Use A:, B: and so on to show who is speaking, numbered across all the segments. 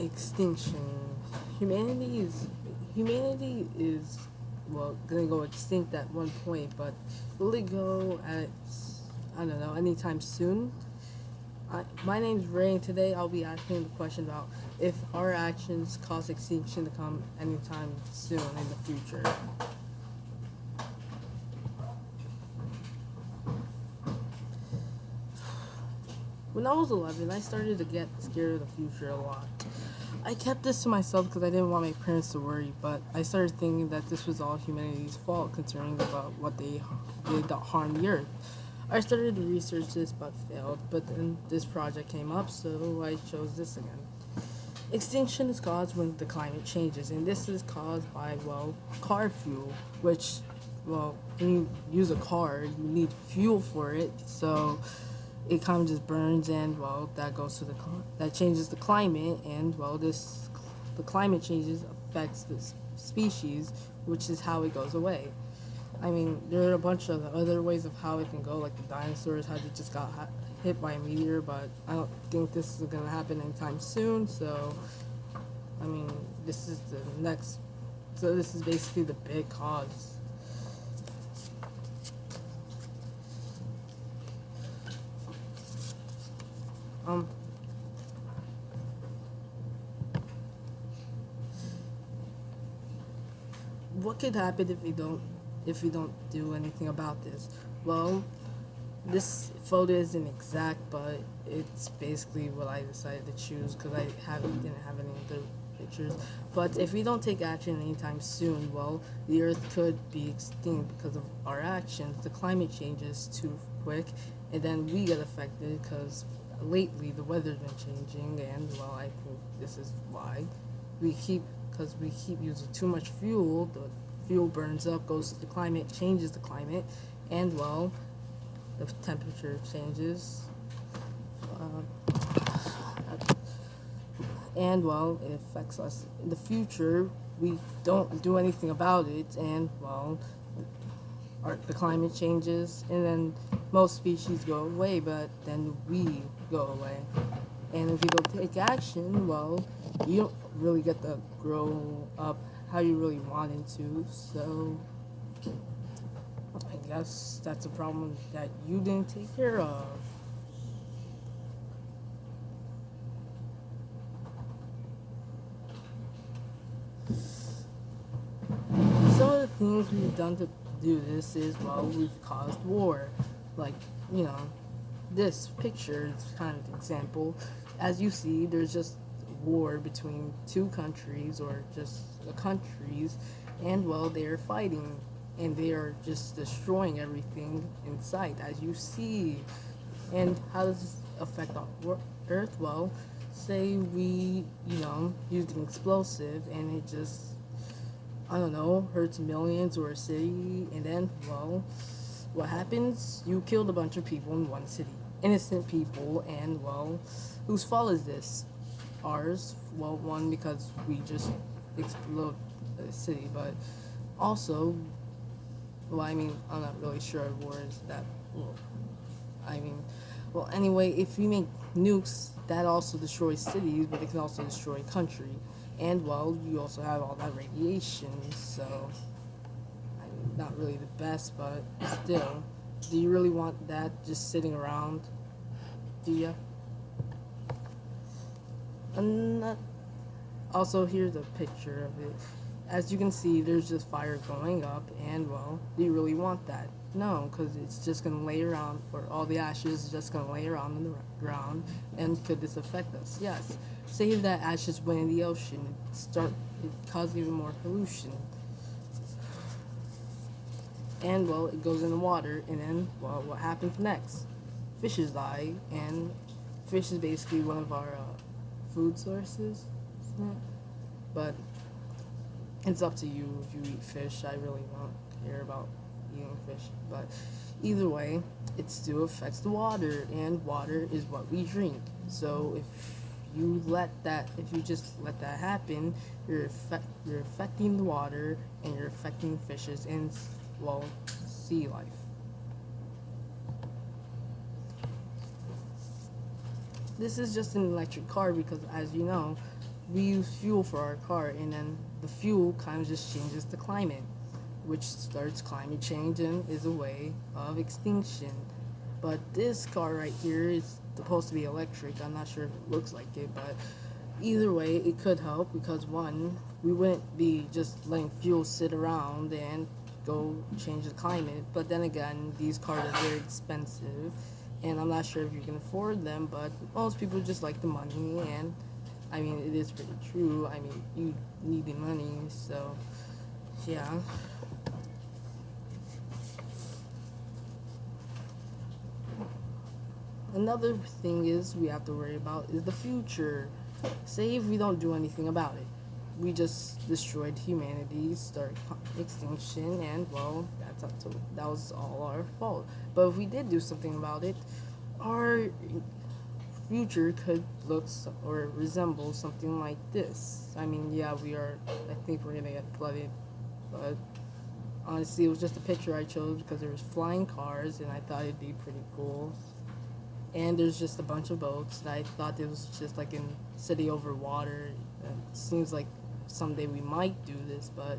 A: Extinction. Humanity is humanity is well gonna go extinct at one point, but will it go at I don't know anytime soon? My name's Ray, and today I'll be asking the question about if our actions cause extinction to come anytime soon in the future. When I was 11, I started to get scared of the future a lot. I kept this to myself because I didn't want my parents to worry, but I started thinking that this was all humanity's fault, concerning about what they did to harm the earth. I started to research this but failed, but then this project came up, so I chose this again. Extinction is caused when the climate changes, and this is caused by, well, car fuel, which, well, when you use a car, you need fuel for it, so it kind of just burns, and, well, that goes to that changes the climate, and, well, the climate changes affects the species, which is how it goes away. I mean, there are a bunch of other ways of how it can go, like the dinosaurs, how they just got hit by a meteor, but I don't think this is gonna happen anytime soon. So, I mean, this is the next. So this is basically the big cause. Um, what could happen if we don't do anything about this? Well, this photo isn't exact, but it's basically what I decided to choose because didn't have any other pictures. But if we don't take action anytime soon, well, the Earth could be extinct because of our actions. The climate changes too quick, and then we get affected because lately the weather's been changing, and well, I think this is why we keep because we keep using too much fuel. The fuel burns up, goes to the climate, changes the climate, and well, the temperature changes, uh, and well, it affects us in the future. We don't do anything about it, and well, the climate changes, and then most species go away, but then we go away. And if you don't take action, well, you don't really get to grow up how you really wanted to. So I guess that's a problem that you didn't take care of. Some of the things we've done to do this is, well, we've caused war. Like, you know, this picture is kind of an example. As you see, there's just war between two countries or just the countries, and well, they're fighting and they are just destroying everything in sight, as you see. And how does this affect our Earth? Well, say we, used an explosive and it just, I don't know, hurts millions or a city, and then, well, what happens? You killed a bunch of people in one city. Innocent people, and, well, whose fault is this? Ours. Well, one, because we just explode the city, but also, well, I mean, I'm not really sure war is that, well, I mean, well, anyway, if we make nukes, that also destroys cities, but it can also destroy a country. And, well, you also have all that radiation, so, I mean, not really the best, but still, do you really want that just sitting around? Do ya? And also, here's a picture of it. As you can see, there's just fire going up, and well, do you really want that? No, because it's just going to lay around, or all the ashes is just going to lay around on the ground, and could this affect us? Yes. Say that ashes went in the ocean, it causes even more pollution. And well, it goes in the water, and then, well, what happens next? Fishes die, and fish is basically one of our food sources, isn't it? But it's up to you if you eat fish. I really don't care about eating fish, but either way, it still affects the water, and water is what we drink. So if you just let that happen, you're affecting the water, and you're affecting fishes and, well, sea life. This is just an electric car because, as you know, we use fuel for our car, and then the fuel kind of just changes the climate, which starts climate change and is a way of extinction. But this car right here is supposed to be electric. I'm not sure if it looks like it, but either way, it could help because one, we wouldn't be just letting fuel sit around and go change the climate. But then again, these cars are very expensive, and I'm not sure if you can afford them. But most people just like the money, and I mean, it is pretty true. I mean, you need the money, so yeah. Another thing is we have to worry about is the future. Say if we don't do anything about it, we just destroyed humanity, start extinction, and well, that was all our fault. But if we did do something about it, our future could or resemble something like this. I mean, yeah, I think we're gonna get flooded, but honestly, it was just a picture I chose because there was flying cars, and I thought it'd be pretty cool. And there's just a bunch of boats. And I thought it was just like in city over water. It seems like someday we might do this, but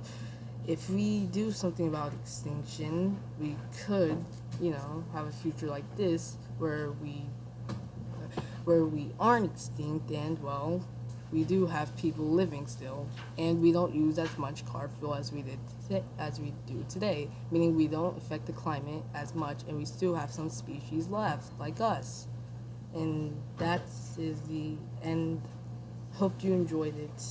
A: if we do something about extinction, we could, have a future like this where we aren't extinct and well, we do have people living still, and we don't use as much car fuel as we do today, meaning we don't affect the climate as much, and we still have some species left, like us. And that is the end. Hope you enjoyed it.